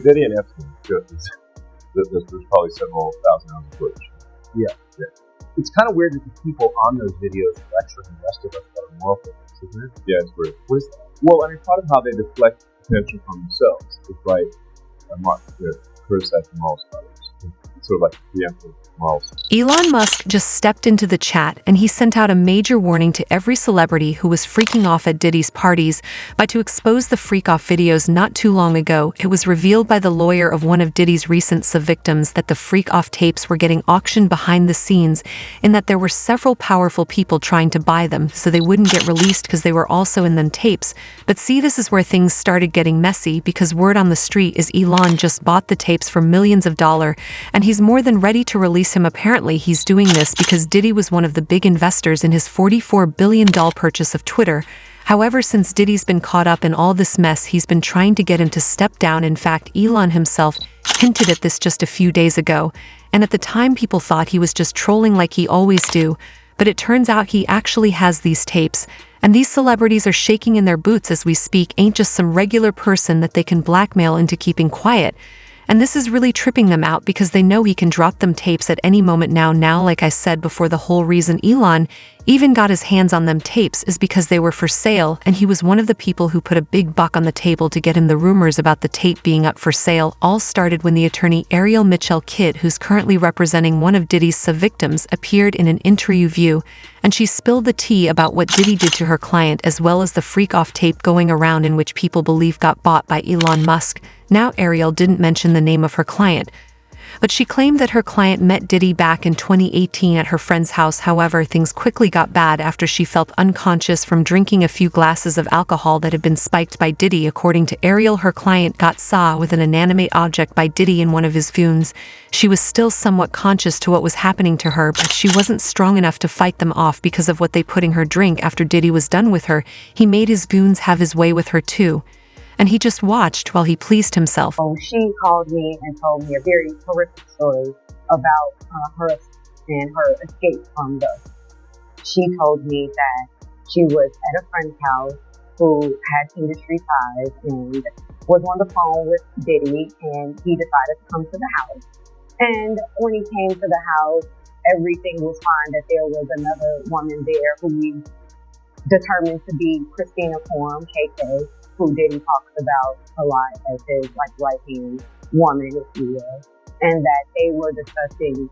Diddy and Epstein, there's probably several thousand hours of footage. Yeah. It's kind of weird that the people on those videos are lecturing the rest of us about our moral fitness, isn't it? Yeah, it's weird. What is that? Well, I mean, part of how they deflect attention from themselves is by criticizing moral scholars. It's sort of like preemptive morals. Elon Musk just stepped into the chat and he sent out a major warning to every celebrity who was freaking off at Diddy's parties to expose the freak-off videos. Not too long ago, it was revealed by the lawyer of one of Diddy's recent victims that the freak-off tapes were getting auctioned behind the scenes, in that there were several powerful people trying to buy them so they wouldn't get released because they were also in them tapes. But see, this is where things started getting messy, because word on the street is Elon just bought the tapes for millions of dollars, and he's more than ready to release him. Apparently, he's doing this because Diddy was one of the big investors in his $44 billion purchase of Twitter. However, since Diddy's been caught up in all this mess, he's been trying to get him to step down. In fact, Elon himself hinted at this just a few days ago, and at the time people thought he was just trolling like he always do, but it turns out he actually has these tapes, and these celebrities are shaking in their boots as we speak. Ain't just some regular person that they can blackmail into keeping quiet. And this is really tripping them out because they know he can drop them tapes at any moment now. Like I said before, the whole reason Elon even got his hands on them tapes is because they were for sale, and he was one of the people who put a big buck on the table to get him the rumors about the tape being up for sale. All started when the attorney Ariel Mitchell Kidd, who's currently representing one of Diddy's victims, appeared in an interview, and she spilled the tea about what Diddy did to her client, as well as the freak-off tape going around in which people believe got bought by Elon Musk. Now, Ariel didn't mention the name of her client, but she claimed that her client met Diddy back in 2018 at her friend's house. However, things quickly got bad after she felt unconscious from drinking a few glasses of alcohol that had been spiked by Diddy. According to Ariel, her client got saw with an inanimate object by Diddy in one of his wounds. She was still somewhat conscious to what was happening to her, but she wasn't strong enough to fight them off because of what they put in her drink. After Diddy was done with her, he made his wounds have his way with her too, and he just watched while he pleased himself. She called me and told me a very horrific story about her and her escape from the. She told me that she was at a friend's house who had industry ties and was on the phone with Diddy, and he decided to come to the house. And when he came to the house, everything was fine, that there was another woman there who we determined to be Christina Quorum, KK, who Diddy talks about a lot as his right-hand woman, if you will, and that they were discussing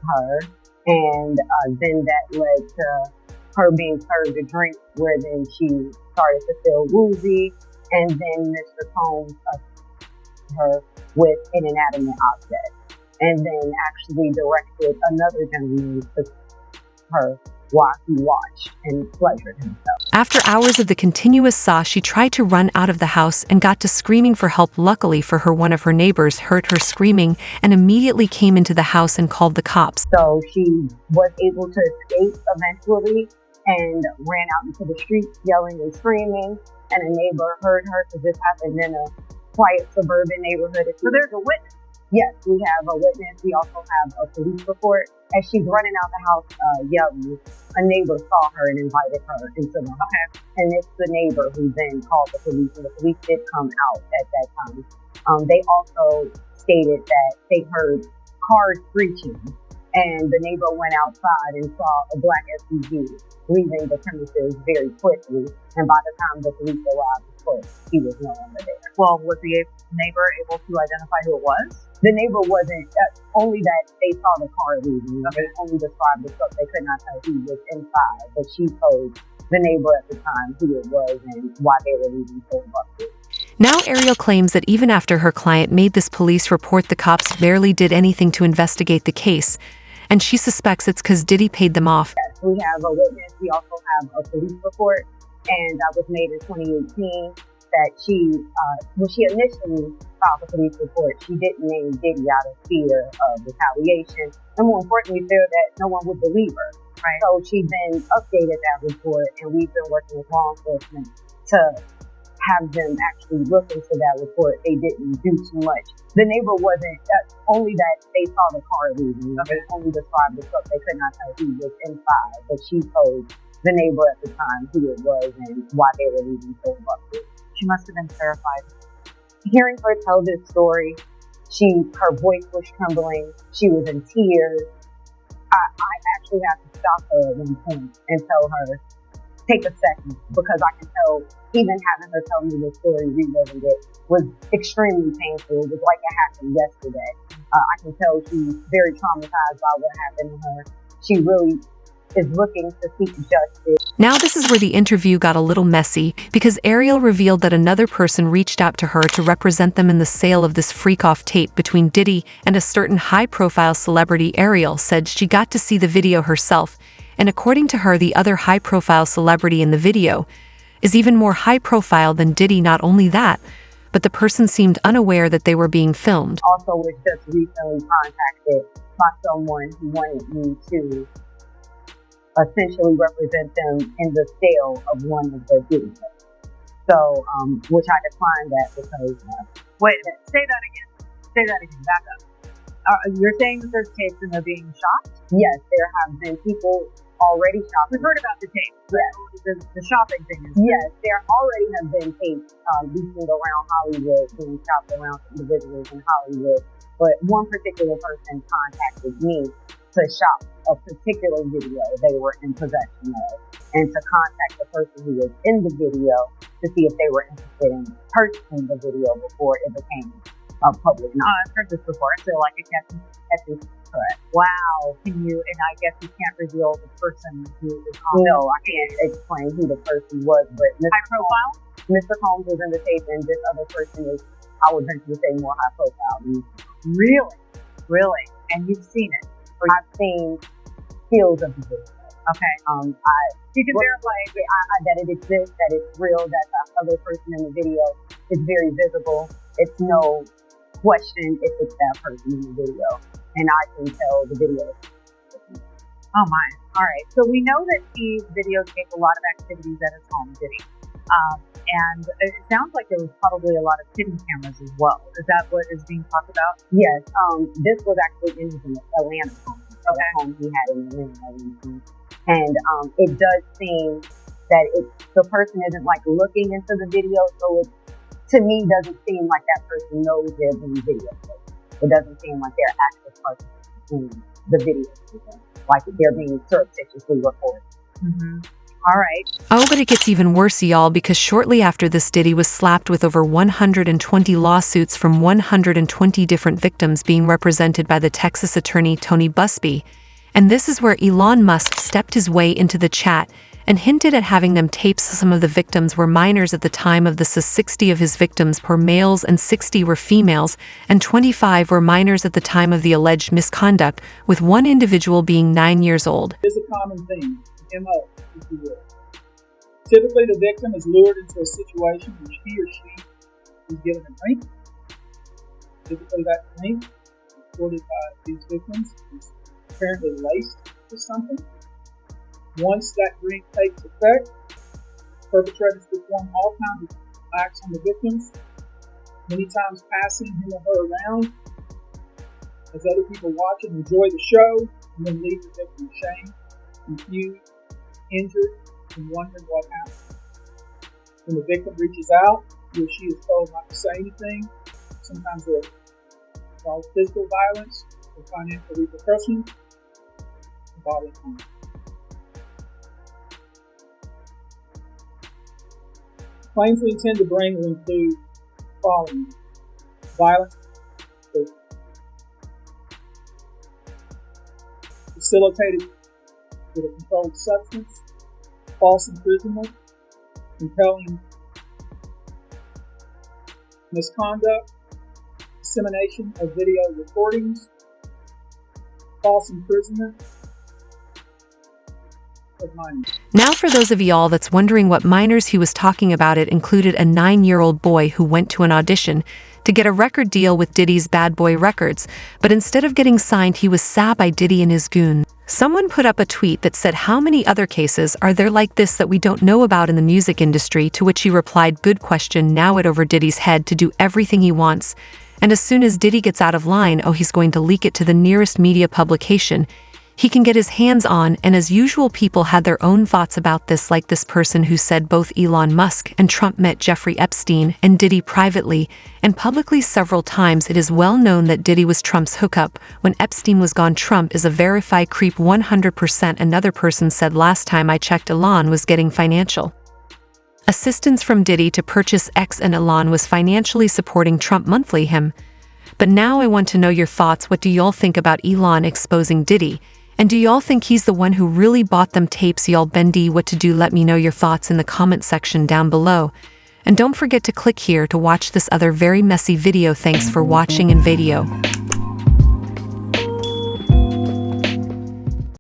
her, and then that led to her being served a drink, where then she started to feel woozy, and then Mr. Combs her with an inanimate object, and then actually directed another gentleman to her while he watched and pleasured himself. After hours of the continuous saw, she tried to run out of the house and got to screaming for help. Luckily for her, one of her neighbors heard her screaming and immediately came into the house and called the cops. So she was able to escape eventually and ran out into the street yelling and screaming, and a neighbor heard her, because this happened in a quiet suburban neighborhood. So there's a witness? Yes, we have a witness. We also have a police report. As she's running out the house yelling, a neighbor saw her and invited her into the house. And it's the neighbor who then called the police, and the police did come out at that time. They also stated that they heard cars screeching, and the neighbor went outside and saw a black SUV leaving the premises very quickly. And by the time the police arrived, of course, he was no longer there. Well, was the neighbor able to identify who it was? The neighbor wasn't, only that they saw the car leaving. They only described the truck. They could not tell who was inside, but she told the neighbor at the time who it was and why they were leaving so abruptly. Now Ariel claims that even after her client made this police report, the cops barely did anything to investigate the case, and she suspects it's because Diddy paid them off. Yes, we have a witness. We also have a police report, and that was made in 2018. That when she initially filed the police report, she didn't name Diddy out of fear of retaliation, and more importantly, fear that no one would believe her. Right. So she then updated that report, and we've been working with law enforcement to have them actually look into that report. They didn't do too much. The neighbor wasn't, only that they saw the car leaving. They only described the truck. They could not tell who was inside, but she told the neighbor at the time who it was and why they were leaving so abruptly. She must have been terrified. hearing her tell this story, her voice was trembling. She was in tears. I actually had to stop her at one point and tell her, take a second, because I can tell, even having her tell me the story, reliving it, was extremely painful. It was like it happened yesterday. I can tell she's very traumatized by what happened to her. She really is looking to seek justice. Now this is where the interview got a little messy, because Ariel revealed that another person reached out to her to represent them in the sale of this freak-off tape between Diddy and a certain high-profile celebrity. Ariel said she got to see the video herself, and according to her, the other high-profile celebrity in the video is even more high-profile than Diddy. Not only that, but the person seemed unaware that they were being filmed. Also was just recently contacted by someone who wanted me to essentially represent them in the sale of one of the videos. So, which I declined that because... Wait a minute, say that again, back up. You're saying that there's tapes and they're being shopped? Yes, there have been people already shopped. We've heard about the tapes. Yes. The shopping thing is... Yes, there already have been tapes leaking around Hollywood, being shopped around individuals in Hollywood. But one particular person contacted me to shop a particular video they were in possession of, and to contact the person who was in the video to see if they were interested in purchasing the video before it became public knowledge. I've heard this before. I feel like it can't be correct. Wow. And I guess you can't reveal the person who is on. No, I can't explain who the person was, but high profile? Mr. Combs was in the tape, and this other person is, I would venture to say, more high profile. Really? And you've seen it? I've seen skills of the video. Okay. You can verify that it exists, that it's real, that the other person in the video is very visible. It's no question if it's that person in the video. And I can tell the video. Oh my. All right. So we know that he videotaped a lot of activities at his home, Diddy. And it sounds like there was probably a lot of hidden cameras as well. Is that what is being talked about? Yes. This was actually in his Atlanta home. Okay. Home he had in Atlanta. And it does seem that the person isn't like looking into the video, so it, to me, doesn't seem like that person knows they're being videotaped. It doesn't seem like they're active participants in the video, like they're being surreptitiously recorded. Mm-hmm. All right. Oh, but it gets even worse, y'all, because shortly after this, Diddy was slapped with over 120 lawsuits from 120 different victims being represented by the Texas attorney Tony Busby. And this is where Elon Musk stepped his way into the chat and hinted at having them tape. Some of the victims were minors at the time of this. 60 of his victims were males and 60 were females, and 25 were minors at the time of the alleged misconduct, with one individual being 9 years old. It's a common theme, MO, if you will. Typically, the victim is lured into a situation where he or she is given a drink. Typically, that drink, reported by these victims, is apparently laced with something. Once that drink takes effect, perpetrators perform all kinds of acts on the victims, many times passing him or her around as other people watch and enjoy the show, and then leave the victim ashamed, confused, injured, and wondering what happened. When the victim reaches out, he or she is told not to say anything. Sometimes they're called physical violence or financial repercussions, and bodily harm. Claims we intend to bring will include following: violence, facilitated with a controlled substance, false imprisonment, compelling misconduct, dissemination of video recordings, false imprisonment of minors. Now for those of y'all that's wondering what minors he was talking about, it included a 9-year-old boy who went to an audition to get a record deal with Diddy's Bad Boy Records, but instead of getting signed, he was sacked by Diddy and his goon. Someone put up a tweet that said, "How many other cases are there like this that we don't know about in the music industry?" To which he replied, "Good question, now it over Diddy's head to do everything he wants. And as soon as Diddy gets out of line, he's going to leak it to the nearest media publication. he can get his hands on, and as usual people had their own thoughts about this, like this person who said both Elon Musk and Trump met Jeffrey Epstein and Diddy privately and publicly several times. It is well known that Diddy was Trump's hookup. When Epstein was gone, Trump is a verified creep 100%. Another person said, last time I checked, Elon was getting financial assistance from Diddy to purchase X, and Elon was financially supporting Trump monthly him. But now I want to know your thoughts. What do y'all think about Elon exposing Diddy? And do y'all think he's the one who really bought them tapes? Y'all bendy what to do? Let me know your thoughts in the comment section down below. And don't forget to click here to watch this other very messy video. Thanks for watching in video.